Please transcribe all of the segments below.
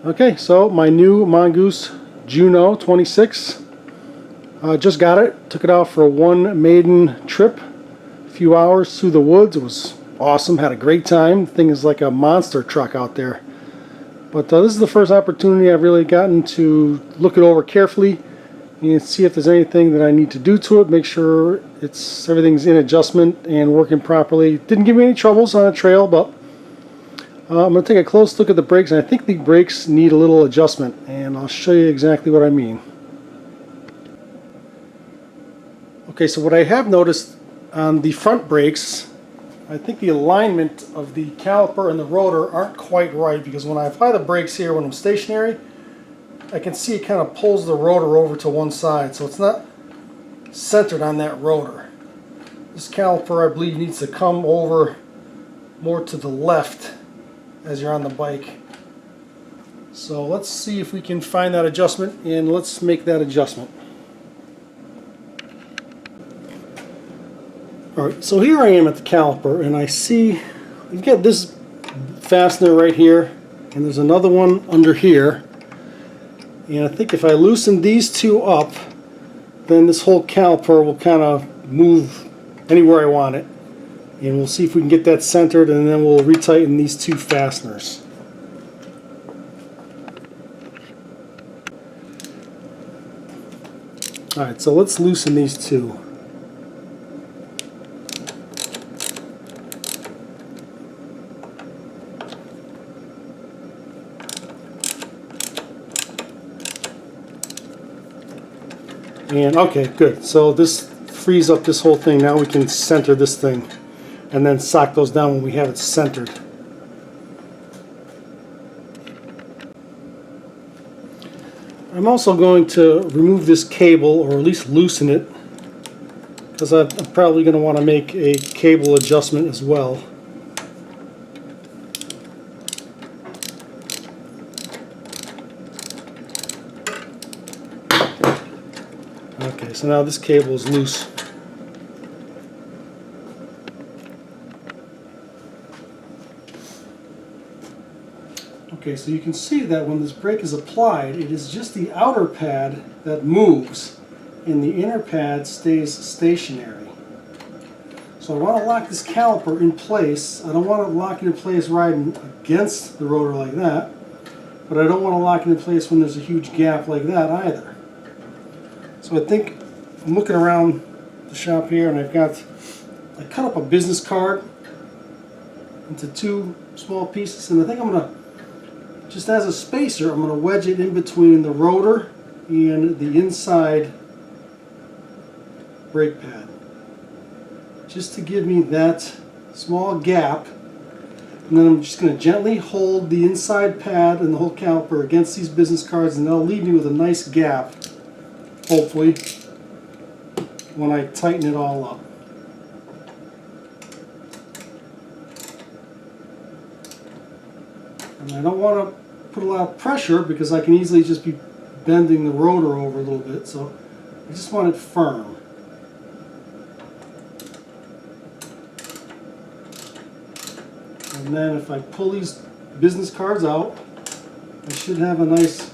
Okay, so my new Mongoose Juneau 26. Just got it. Took it out for one maiden trip. A few hours through the woods. It was awesome. Had a great time. The thing is like a monster truck out there. But this is the first opportunity I've really gotten to look it over carefully and see if there's anything that I need to do to it. Make sure everything's in adjustment and working properly. Didn't give me any troubles on the trail, but I'm going to take a close look at the brakes, and I think the brakes need a little adjustment, and I'll show you exactly what I mean. Okay, so what I have noticed on the front brakes, I think the alignment of the caliper and the rotor aren't quite right, because when I apply the brakes here when I'm stationary, I can see it kind of pulls the rotor over to one side, so it's not centered on that rotor. This caliper, I believe, needs to come over more to the left as you're on the bike. So let's see if we can find that adjustment, and let's make that adjustment. Alright, so here I am at the caliper, and I see you've got this fastener right here, and there's another one under here. And I think if I loosen these two up, then this whole caliper will kind of move anywhere I want it. And we'll see if we can get that centered, and then we'll retighten these two fasteners. Alright, so let's loosen these two. And okay, good. So this frees up this whole thing. Now we can center this thing and then sock those down when we have it centered. I'm also going to remove this cable, or at least loosen it, because I'm probably going to want to make a cable adjustment as well. Okay, so now this cable is loose. Okay, so you can see that when this brake is applied, it is just the outer pad that moves, and the inner pad stays stationary. So I want to lock this caliper in place. I don't want to lock it in place riding against the rotor like that, but I don't want to lock it in place when there's a huge gap like that either. So I think I'm looking around the shop here, and I cut up a business card into two small pieces, and I think I'm going to, just as a spacer, I'm going to wedge it in between the rotor and the inside brake pad, just to give me that small gap. And then I'm just going to gently hold the inside pad and the whole caliper against these business cards, and that'll leave me with a nice gap, hopefully, when I tighten it all up. And I don't want to put a lot of pressure, because I can easily just be bending the rotor over a little bit, so I just want it firm. And then if I pull these business cards out, I should have a nice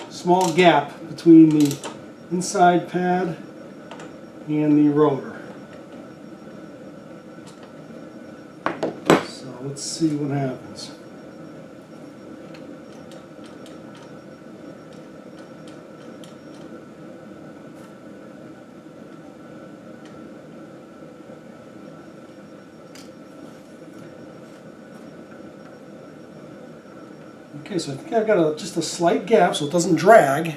small gap between the inside pad and the rotor. So let's see what happens. Okay, so I think I've got just a slight gap so it doesn't drag,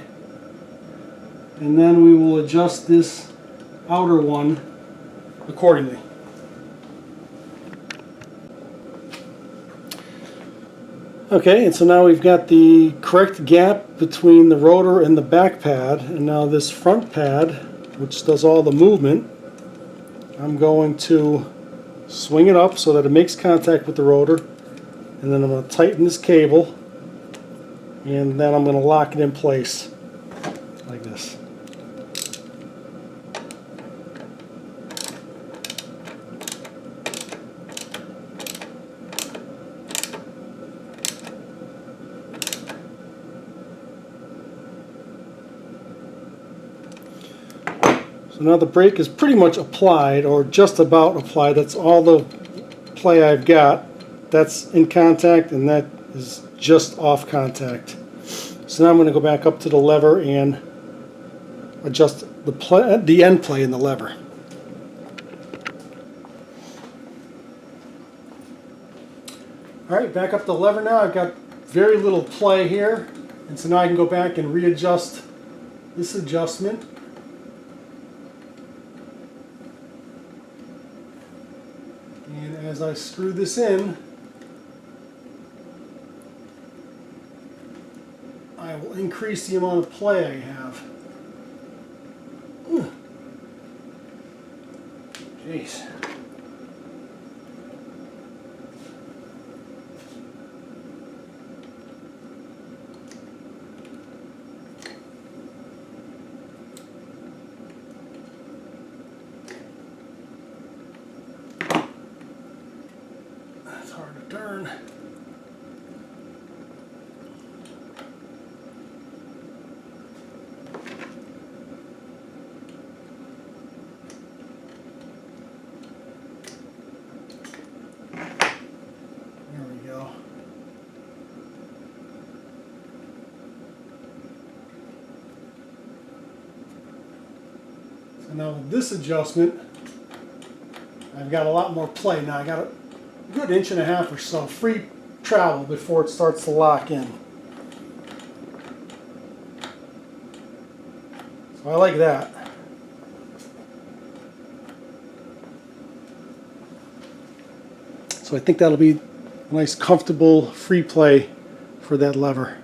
and then we will adjust this outer one accordingly. Okay, and so now we've got the correct gap between the rotor and the back pad, and now this front pad, which does all the movement, I'm going to swing it up so that it makes contact with the rotor, and then I'm going to tighten this cable, and then I'm going to lock it in place like this. So now the brake is pretty much applied, or just about applied. That's all the play I've got. That's in contact, and that is just off contact. So now I'm going to go back up to the lever and adjust the end play in the lever. Alright, back up the lever now. I've got very little play here, and so now I can go back and readjust this adjustment. And as I screw this in, I will increase the amount of play I have. Jeez. That's hard to turn. So now with this adjustment, I've got a lot more play. Now I got a good 1.5 inches or so free travel before it starts to lock in. So I like that. So I think that'll be a nice comfortable free play for that lever.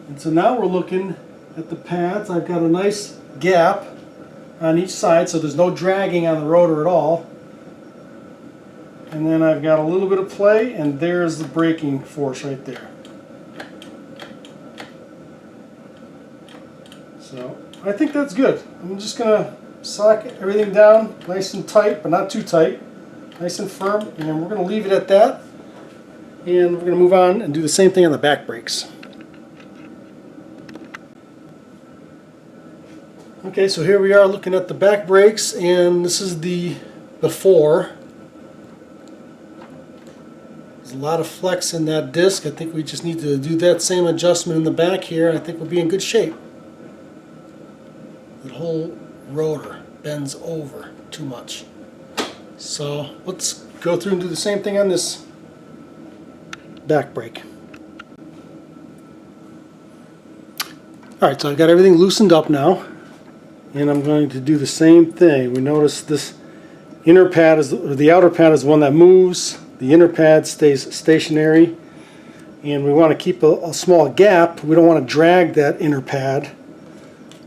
And so now we're looking at the pads. I've got a nice gap on each side, so there's no dragging on the rotor at all. And then I've got a little bit of play, and there's the braking force right there. So I think that's good. I'm just going to sock everything down nice and tight, but not too tight. Nice and firm, and we're going to leave it at that. And we're going to move on and do the same thing on the back brakes. Okay, so here we are looking at the back brakes, and this is the before. There's a lot of flex in that disc. I think we just need to do that same adjustment in the back here, and I think we'll be in good shape. The whole rotor bends over too much. So let's go through and do the same thing on this back brake. Alright, so I've got everything loosened up now, and I'm going to do the same thing. We notice this inner pad is, or the outer pad is the one that moves. The inner pad stays stationary, and we want to keep a small gap. We don't want to drag that inner pad,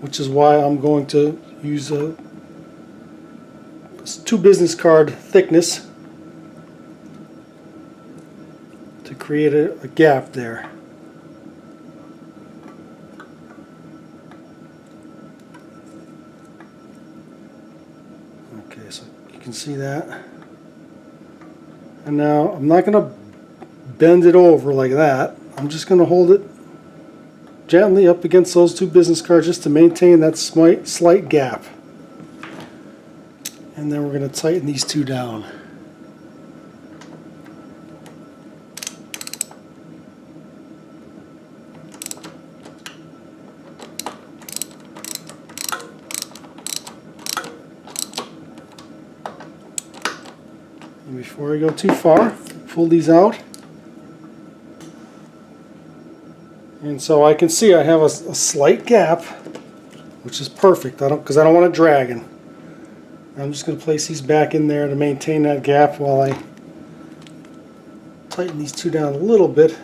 which is why I'm going to use a 2 business card thickness to create a gap there. Okay, so you can see that. And now I'm not going to bend it over like that. I'm just going to hold it gently up against those 2 business cards just to maintain that slight gap. And then we're going to tighten these 2 down. And before I go too far, pull these out. And so I can see I have a slight gap, which is perfect. Because I don't want it dragging. I'm just going to place these back in there to maintain that gap while I tighten these 2 down a little bit.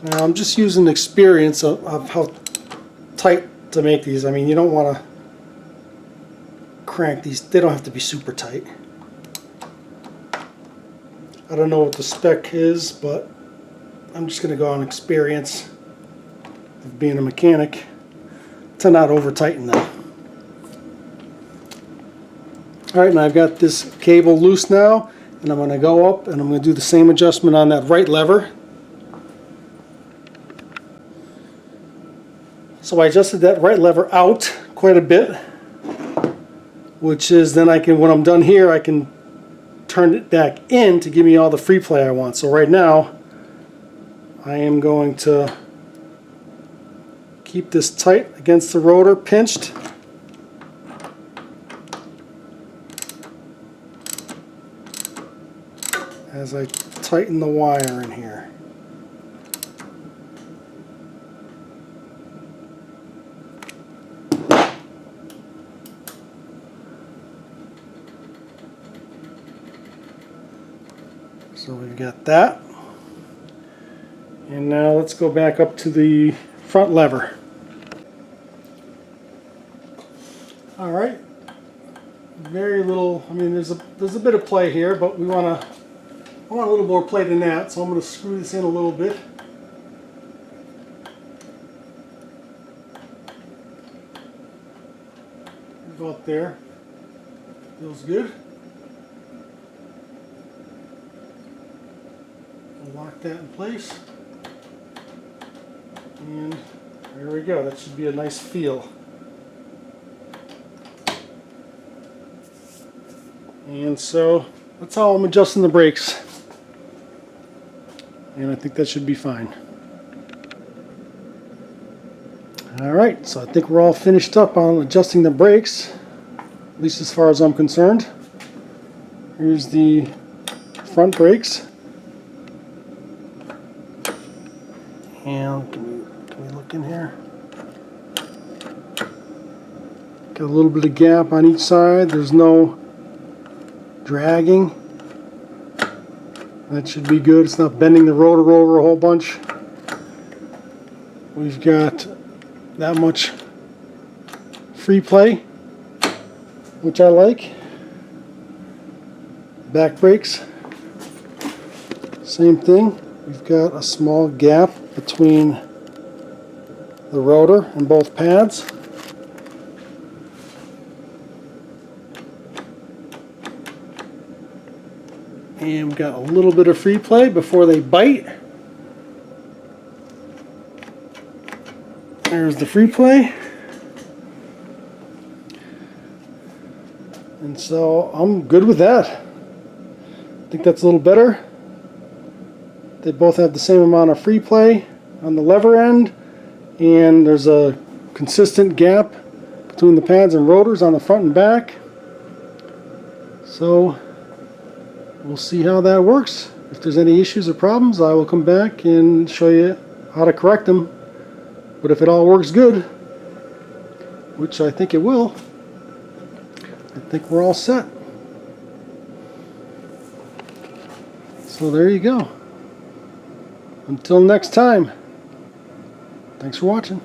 Now I'm just using experience of how tight to make these. I mean, you don't want to crank these. They don't have to be super tight. I don't know what the spec is, but I'm just going to go on experience of being a mechanic to not over tighten them. Alright, and I've got this cable loose now, and I'm going to go up and I'm going to do the same adjustment on that right lever. So I adjusted that right lever out quite a bit, which is then I can, when I'm done here, I can turn it back in to give me all the free play I want. So right now I am going to keep this tight against the rotor, pinched. As I tighten the wire in here. So we've got that. And now let's go back up to the front lever. All right. Very little, I mean there's a bit of play here, but I want a little more play than that, so I'm going to screw this in a little bit. About there. Feels good. I'll lock that in place. And there we go. That should be a nice feel. And so that's how I'm adjusting the brakes. And I think that should be fine. Alright, so I think we're all finished up on adjusting the brakes, at least as far as I'm concerned. Here's the front brakes. And can we look in here? Got a little bit of gap on each side. There's no dragging. That should be good. It's not bending the rotor over a whole bunch. We've got that much free play, which I like. Back brakes, same thing. We've got a small gap between the rotor and both pads. And we've got a little bit of free play before they bite. There's the free play. And so I'm good with that. I think that's a little better. They both have the same amount of free play on the lever end, and there's a consistent gap between the pads and rotors on the front and back. So we'll see how that works. If there's any issues or problems, I will come back and show you how to correct them. But if it all works good, which I think it will, I think we're all set. So there you go. Until next time, thanks for watching.